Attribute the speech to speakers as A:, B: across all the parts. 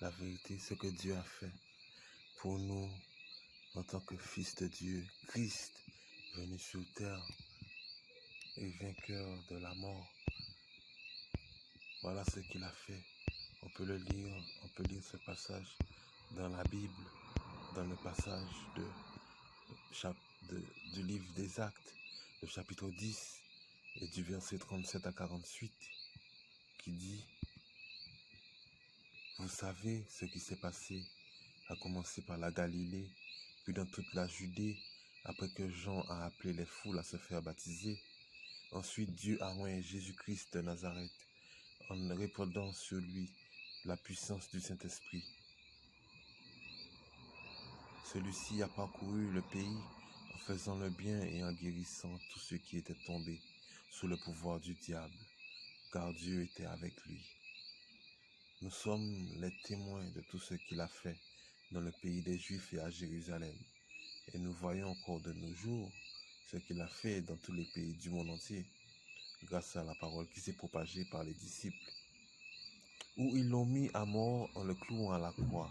A: la vérité, ce que Dieu a fait pour nous en tant que fils de Dieu, Christ, venu sur terre et vainqueur de la mort. Voilà ce qu'il a fait. On peut lire ce passage dans la Bible, dans le passage du livre des Actes, le chapitre 10 et du verset 37 à 48, qui dit: vous savez ce qui s'est passé, à commencer par la Galilée, puis dans toute la Judée, après que Jean a appelé les foules à se faire baptiser. Ensuite, Dieu a oint Jésus-Christ de Nazareth, en répandant sur lui la puissance du Saint-Esprit. Celui-ci a parcouru le pays en faisant le bien et en guérissant tous ceux qui étaient tombés sous le pouvoir du diable, car Dieu était avec lui. Nous sommes les témoins de tout ce qu'il a fait dans le pays des Juifs et à Jérusalem. Et nous voyons encore de nos jours ce qu'il a fait dans tous les pays du monde entier, grâce à la parole qui s'est propagée par les disciples, où ils l'ont mis à mort en le clouant à la croix.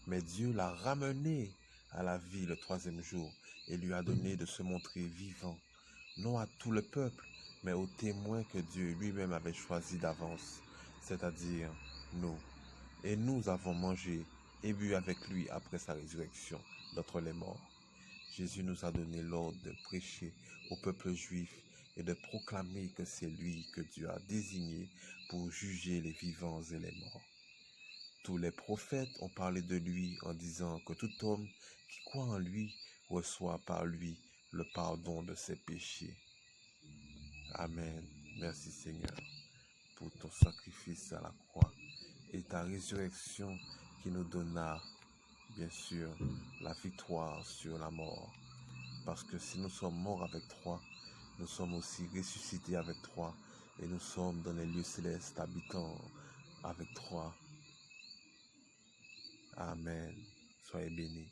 A: Mais Dieu l'a ramené à la vie le troisième jour et lui a donné de se montrer vivant, non à tout le peuple, mais aux témoins que Dieu lui-même avait choisis d'avance, c'est-à-dire nous. Et nous avons mangé et bu avec lui après sa résurrection d'entre les morts. Jésus nous a donné l'ordre de prêcher au peuple juif et de proclamer que c'est lui que Dieu a désigné pour juger les vivants et les morts. Tous les prophètes ont parlé de lui en disant que tout homme qui croit en lui reçoit par lui le pardon de ses péchés. Amen. Merci Seigneur pour ton sacrifice à la croix et ta résurrection qui nous donna, bien sûr, la victoire sur la mort. Parce que si nous sommes morts avec toi, nous sommes aussi ressuscités avec toi et nous sommes dans les lieux célestes habitant avec toi. Amen. Soyez bénis.